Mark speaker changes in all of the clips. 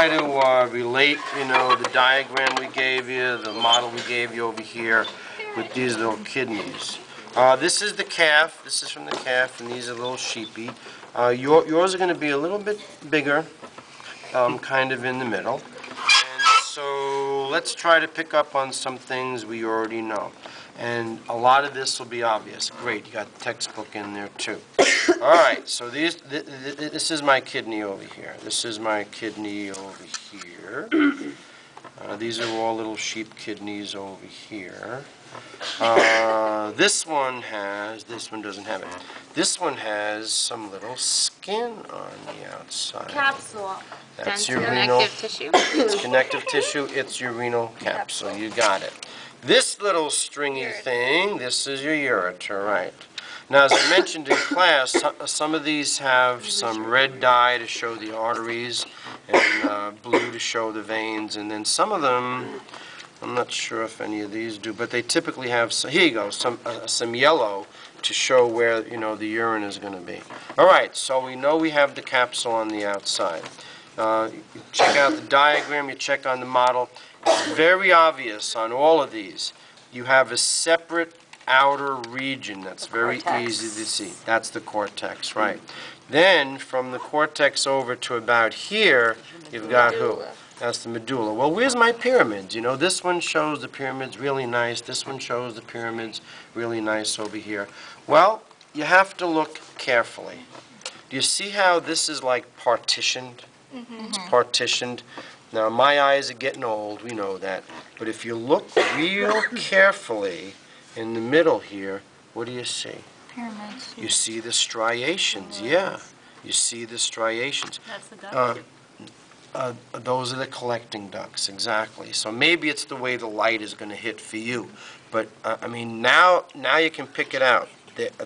Speaker 1: try to relate, the diagram we gave you, the model we gave you over here with these little kidneys. This is the calf. This is from the calf, and these are little sheepy. Yours are going to be a little bit bigger, kind of in the middle. And so let's try to pick up on some things we already know. And a lot of this will be obvious. Great, you got the textbook in there too. All right, so this is my kidney over here. This is my kidney over here. These are all little sheep kidneys over here. This one doesn't have it. This one has some little skin on the outside.
Speaker 2: Capsule.
Speaker 1: That's your renal.
Speaker 2: Connective tissue.
Speaker 1: It's connective tissue. It's your renal capsule. You got it. This little stringy thing, this is your ureter, right? Now, as I mentioned in class, some of these have some red dye to show the arteries and blue to show the veins, and then some of them, I'm not sure if any of these do, but they typically have, here you go, some yellow to show where, the urine is going to be. All right, so we know we have the capsule on the outside. You check out the diagram, you check on the model. It's very obvious on all of these. You have a separate outer region that's very easy to see. That's the cortex, right. Then, from the cortex over to about here, you've got who? That's the medulla. Well, where's my pyramids? This one shows the pyramids really nice. This one shows the pyramids really nice over here. Well, you have to look carefully. Do you see how this is like partitioned? Mm-hmm. It's partitioned. Now, my eyes are getting old, we know that. But if you look real carefully in the middle here, what do you see?
Speaker 2: Pyramids.
Speaker 1: You see the striations, yeah. You see the striations.
Speaker 2: That's the duct.
Speaker 1: Those are the collecting ducts, exactly. So maybe it's the way the light is going to hit for you. But, now you can pick it out.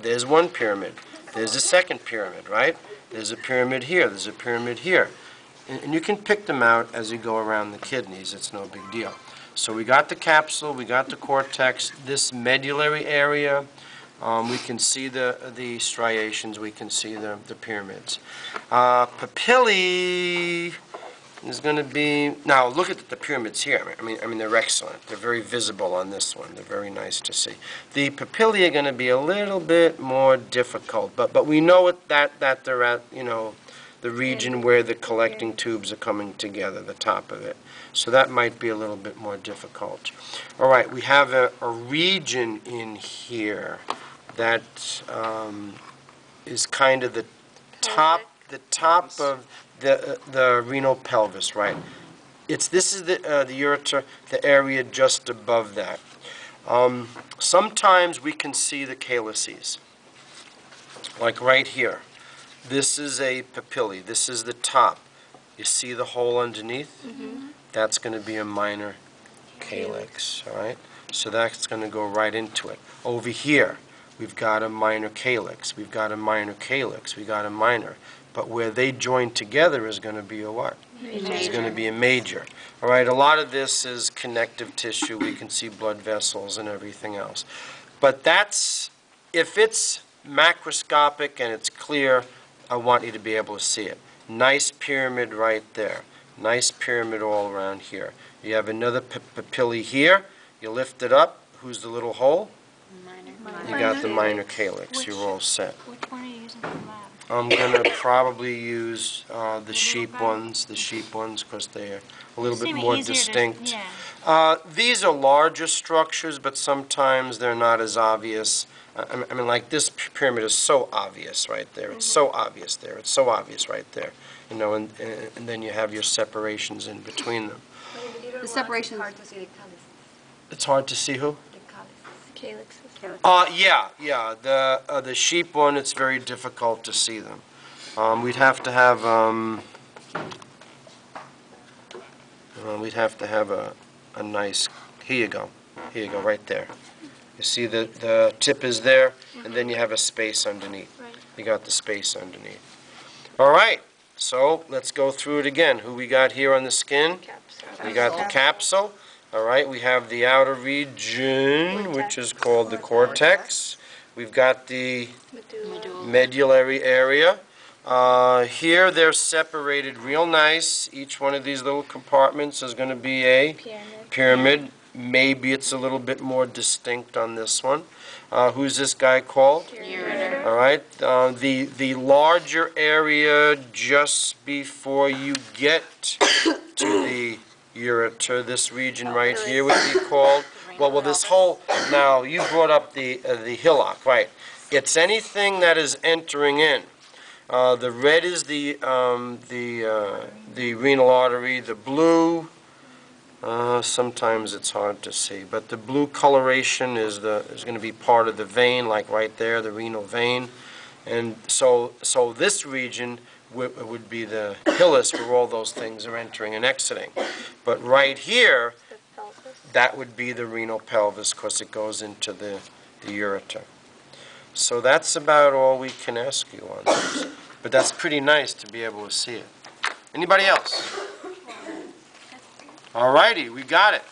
Speaker 1: There's one pyramid. There's a second pyramid, right? There's a pyramid here. There's a pyramid here. And you can pick them out as you go around the kidneys. It's no big deal. So we got the capsule, we got the cortex, this medullary area. We can see the striations, we can see the pyramids. Papillae is going to be, now look at the pyramids here. I mean they're excellent. They're very visible on this one. They're very nice to see. The papillae are going to be a little bit more difficult, but we know that they're at, the region where the collecting tubes are coming together, the top of it. So that might be a little bit more difficult. All right, we have a region in here that is kind of the top of the renal pelvis, right? This is the ureter, the area just above that. Sometimes we can see the calyces, like right here. This is a papillae. This is the top. You see the hole underneath? Mm-hmm. That's going to be a minor calyx, all right? So that's going to go right into it. Over here, we've got a minor calyx. We've got a minor calyx. We've got a minor. But where they join together is going to be a what?
Speaker 2: Major.
Speaker 1: It's going to be a major. All right, a lot of this is connective tissue. We can see blood vessels and everything else. But that's, if it's macroscopic and it's clear, I want you to be able to see it. Nice pyramid right there. Nice pyramid all around here. You have another papillae here. You lift it up. Who's the little hole?
Speaker 2: Minor.
Speaker 1: You got the minor calyx. You're all set.
Speaker 2: Which one are you using for lab?
Speaker 1: I'm going to probably use the sheep ones, because they're a little bit more distinct. These are larger structures, but sometimes they're not as obvious. I mean, like this pyramid is so obvious right there. It's so obvious there. It's so obvious right there. And then you have your separations in between them.
Speaker 3: The separation is hard to see the calyces.
Speaker 1: It's hard to see who?
Speaker 3: The calyces.
Speaker 1: Yeah. The sheep one, it's very difficult to see them. We'd have to have a nice. Here you go, right there. You see the tip is there, and then you have a space underneath.
Speaker 2: Right.
Speaker 1: You got the space underneath. All right, so let's go through it again. Who we got here on the skin?
Speaker 2: Capsule.
Speaker 1: We got the capsule. All right, we have the outer region, which is called the cortex. We've got the medullary area. Here they're separated real nice. Each one of these little compartments is going to be a pyramid. Maybe it's a little bit more distinct on this one. Who's this guy called?
Speaker 2: Ureter.
Speaker 1: All right. The larger area just before you get to the ureter, this region right here would be called. Well, this whole. Now you brought up the hillock, right? It's anything that is entering in. The red is the renal artery. The blue, sometimes it's hard to see, but the blue coloration is going to be part of the vein, like right there, the renal vein. And so this region would be the hilus, where all those things are entering and exiting. But right here, that would be the renal pelvis, because it goes into the ureter. So that's about all we can ask you on this. But that's pretty nice to be able to see it. Anybody else? All righty, we got it.